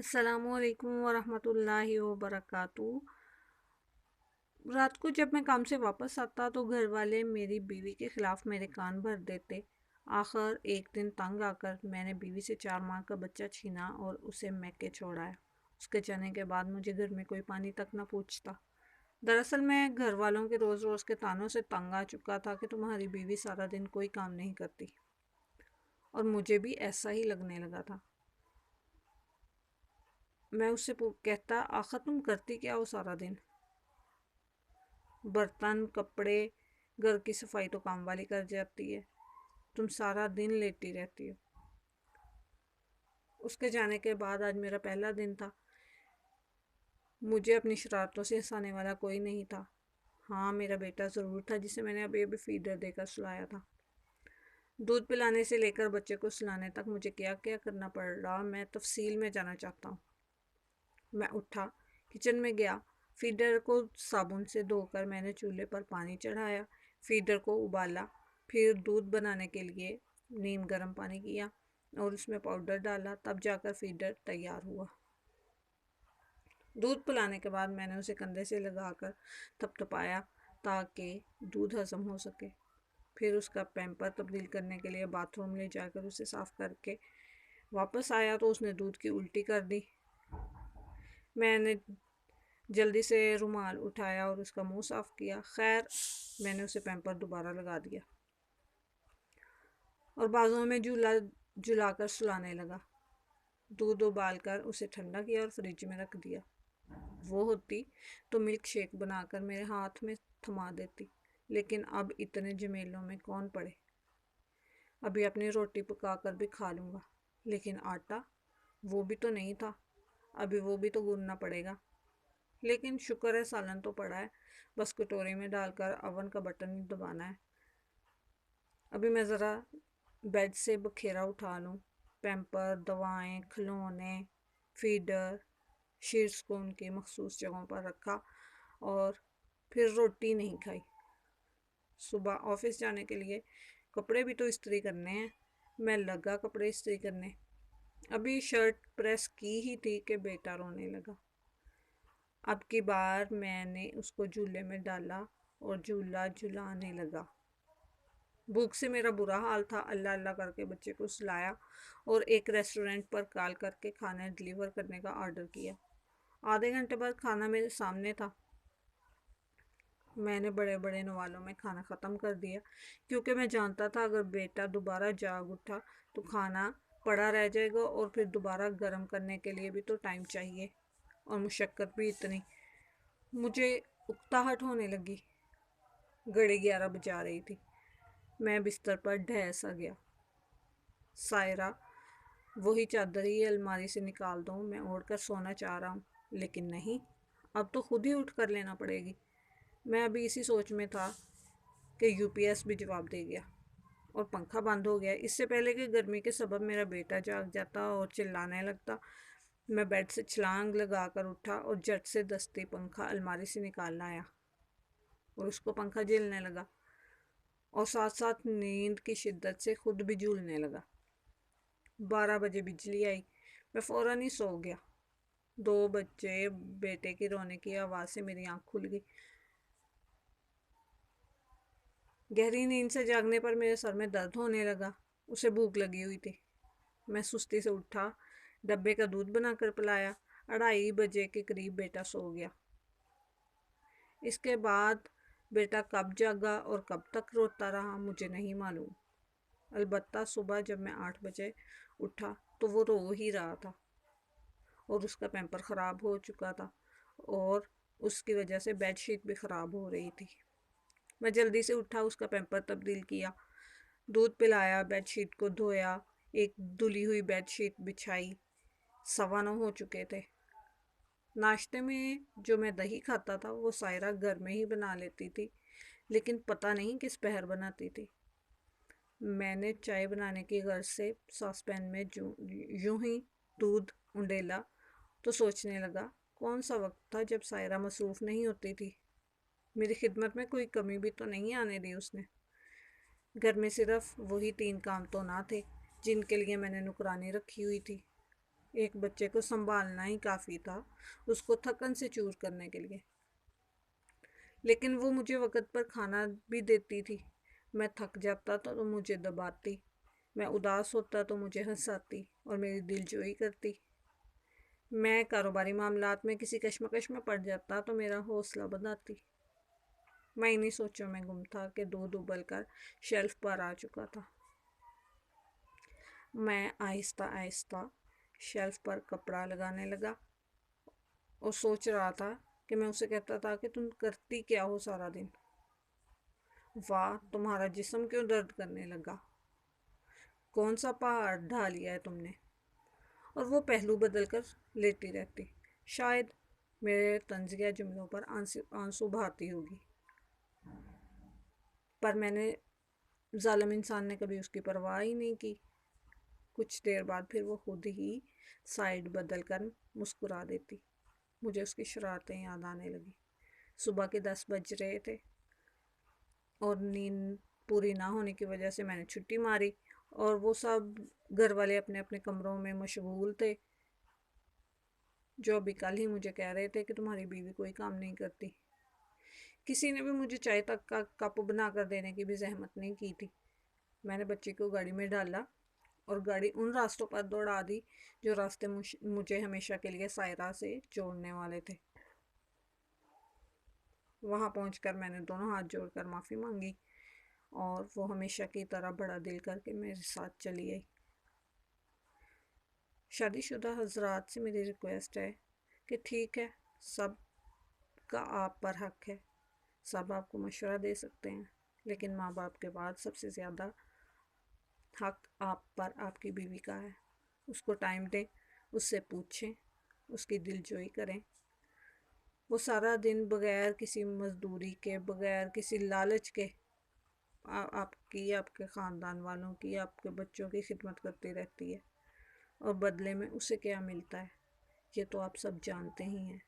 अस्सलाम वालेकुम वरहमतुल्लाहि वबरकातुहू। रात को जब मैं काम से वापस आता तो घर वाले मेरी बीवी के खिलाफ मेरे कान भर देते। आखिर एक दिन तंग आकर मैंने बीवी से 4 माह का बच्चा छीना और उसे मैके छोड़ाया। उसके जाने के बाद मुझे घर में कोई पानी तक न पूछता। दरअसल मैं घर वालों के रोज़ रोज़ के तानों से तंग आ चुका था कि तुम्हारी बीवी सारा दिन कोई काम नहीं करती, और मुझे भी ऐसा ही लगने लगा था। मैं उससे कहता, आखिर तुम करती क्या हो सारा दिन? बर्तन, कपड़े, घर की सफाई तो काम वाली कर जाती है, तुम सारा दिन लेटी रहती हो। उसके जाने के बाद आज मेरा पहला दिन था। मुझे अपनी शरारतों से हंसाने वाला कोई नहीं था। हाँ, मेरा बेटा ज़रूर था जिसे मैंने अभी अभी फीडर देकर सुलाया था। दूध पिलाने से लेकर बच्चे को सुलाने तक मुझे क्या क्या करना पड़ रहा, मैं तफसील में जाना चाहता हूँ। मैं उठा, किचन में गया। फीडर को साबुन से धोकर मैंने चूल्हे पर पानी चढ़ाया, फीडर को उबाला, फिर दूध बनाने के लिए नीम गर्म पानी किया और उसमें पाउडर डाला, तब जाकर फीडर तैयार हुआ। दूध पिलाने के बाद मैंने उसे कंधे से लगाकर थपथपाया ताकि दूध हजम हो सके। फिर उसका पैम्पर तब्दील करने के लिए बाथरूम ले जाकर उसे साफ़ करके वापस आया तो उसने दूध की उल्टी कर दी। मैंने जल्दी से रुमाल उठाया और उसका मुंह साफ़ किया। खैर, मैंने उसे पैम्पर दोबारा लगा दिया और बाजुओं में झुलाकर सुलाने लगा। दूध उबालकर उसे ठंडा किया और फ्रिज में रख दिया। वो होती तो मिल्क शेक बनाकर मेरे हाथ में थमा देती, लेकिन अब इतने झमेलों में कौन पड़े। अभी अपनी रोटी पकाकर भी खा लूँगा, लेकिन आटा वो भी तो नहीं था, अभी वो भी तो गूंदना पड़ेगा। लेकिन शुक्र है सालन तो पड़ा है, बस कटोरी में डालकर अवन का बटन ही दबाना है। अभी मैं ज़रा बेड से बखेरा उठा लूँ। पैम्पर, दवाएं, खिलौने, फीडर, शीट्स को उनकी मखसूस जगहों पर रखा और फिर रोटी नहीं खाई। सुबह ऑफिस जाने के लिए कपड़े भी तो इस्त्री करने हैं। मैं लगा कपड़े इस्त्री करने। अभी शर्ट प्रेस की ही थी कि बेटा रोने लगा। अब की बार मैंने उसको झूले में डाला और झूला झुलाने लगा। भूख से मेरा बुरा हाल था। अल्लाह अल्लाह करके बच्चे को सुलाया और एक रेस्टोरेंट पर कॉल करके खाना डिलीवर करने का ऑर्डर किया। आधे घंटे बाद खाना मेरे सामने था। मैंने बड़े बड़े नवालों में खाना ख़त्म कर दिया, क्योंकि मैं जानता था अगर बेटा दोबारा जाग उठा तो खाना पड़ा रह जाएगा और फिर दोबारा गर्म करने के लिए भी तो टाइम चाहिए, और मुशक्क़त भी इतनी। मुझे उकताहट होने लगी। घड़ी 11 बजा रही थी। मैं बिस्तर पर ढह सा गया। सायरा, वही चादर ही अलमारी से निकाल दो, मैं ओढ़ कर सोना चाह रहा हूँ, लेकिन नहीं, अब तो खुद ही उठ कर लेना पड़ेगी। मैं अभी इसी सोच में था कि यूपीएस भी जवाब दे गया और पंखा बंद हो गया। इससे पहले कि गर्मी के सबब मेरा बेटा जाग जाता और चिल्लाने लगता, मैं बेड से छलांग लगा कर उठा और झट से दस्ती पंखा अलमारी से निकाल लाया और उसको पंखा झेलने लगा और साथ साथ नींद की शिद्दत से खुद भी झूलने लगा। 12 बजे बिजली आई। मैं फ़ौरन ही सो गया। 2 बच्चे बेटे की रोने की आवाज़ से मेरी आँख खुल गई। गहरी नींद से जागने पर मेरे सर में दर्द होने लगा। उसे भूख लगी हुई थी। मैं सुस्ती से उठा, डब्बे का दूध बनाकर पिलाया। 2:30 बजे के करीब बेटा सो गया। इसके बाद बेटा कब जागा और कब तक रोता रहा मुझे नहीं मालूम। अलबत्ता सुबह जब मैं 8 बजे उठा तो वो रो ही रहा था और उसका पैम्पर ख़राब हो चुका था और उसकी वजह से बेडशीट भी ख़राब हो रही थी। मैं जल्दी से उठा, उसका पैम्पर तब्दील किया, दूध पिलाया, बेडशीट को धोया, एक धुली हुई बेडशीट बिछाई। 9:15 हो चुके थे। नाश्ते में जो मैं दही खाता था वो सायरा घर में ही बना लेती थी, लेकिन पता नहीं किस पहर बनाती थी। मैंने चाय बनाने की गर्ज से सॉसपैन में यूं ही दूध उंडेला तो सोचने लगा, कौन सा वक्त था जब सायरा मसरूफ़ नहीं होती थी। मेरी खिदमत में कोई कमी भी तो नहीं आने दी उसने। घर में सिर्फ वही 3 काम तो ना थे जिनके लिए मैंने नुकरानी रखी हुई थी। ایک بچے کو سنبھالنا ہی کافی تھا اس کو تھکن سے چور کرنے کے لیے، لیکن وہ مجھے وقت پر کھانا بھی دیتی تھی۔ میں تھک جاتا تھا تو مجھے دباتی، میں اداس ہوتا تو مجھے ہنساتی اور میری دل جوئی کرتی۔ میں کاروباری معاملات میں کسی کشمکش میں پڑ جاتا تو میرا حوصلہ بڑھاتی۔ میں انہی سوچوں میں گم تھا کہ دودھ ابل کر شیلف پر آ چکا تھا۔ میں آہستہ آہستہ شیلف پر کپڑا لگانے لگا اور سوچ رہا تھا کہ میں اسے کہتا تھا کہ تم کرتی کیا ہو سارا دن؟ واہ، تمہارا جسم کیوں درد کرنے لگا؟ کون سا پہاڑ ڈھا لیا ہے تم نے؟ اور وہ پہلو بدل کر لیٹی رہتی، شاید میرے طنزیہ جملوں پر آنسو بہاتی ہوگی، پر میں نے ظالم انسان نے کبھی اس کی پرواہ ہی نہیں کی۔ کچھ دیر بعد پھر وہ خود ہی سائیڈ بدل کر مسکرا دیتی۔ مجھے اس کی شرارتیں یاد آنے لگی۔ صبح کے 10 بج رہے تھے اور نیند پوری نہ ہونے کی وجہ سے میں نے چھٹی ماری، اور وہ سب گھر والے اپنے اپنے کمروں میں مشغول تھے، جو ابھی کل ہی مجھے کہہ رہے تھے کہ تمہاری بیوی کوئی کام نہیں کرتی۔ کسی نے بھی مجھے چائے تک کا کپ بنا کر دینے کی بھی زحمت نہیں کی تھی۔ میں نے بچی کو گاڑی میں ڈالا اور گاڑی ان راستوں پر دوڑا دی جو راستے مجھے ہمیشہ کے لیے سائرہ سے جوڑنے والے تھے۔ وہاں پہنچ کر میں نے دونوں ہاتھ جوڑ کر معافی مانگی اور وہ ہمیشہ کی طرح بڑا دل کر کے میرے ساتھ چلی آئی۔ شادی شدہ حضرات سے میری ریکویسٹ ہے کہ ٹھیک ہے، سب کا آپ پر حق ہے، سب آپ کو مشورہ دے سکتے ہیں، لیکن ماں باپ کے بعد سب سے زیادہ حق آپ پر آپ کی بیوی کا ہے۔ اس کو ٹائم دیں، اس سے پوچھیں، اس کی دل جوئی کریں۔ وہ سارا دن بغیر کسی مزدوری کے، بغیر کسی لالچ کے آپ کی، آپ کے خاندان والوں کی، آپ کے بچوں کی خدمت کرتی رہتی ہے، اور بدلے میں اسے کیا ملتا ہے یہ تو آپ سب جانتے ہی ہیں۔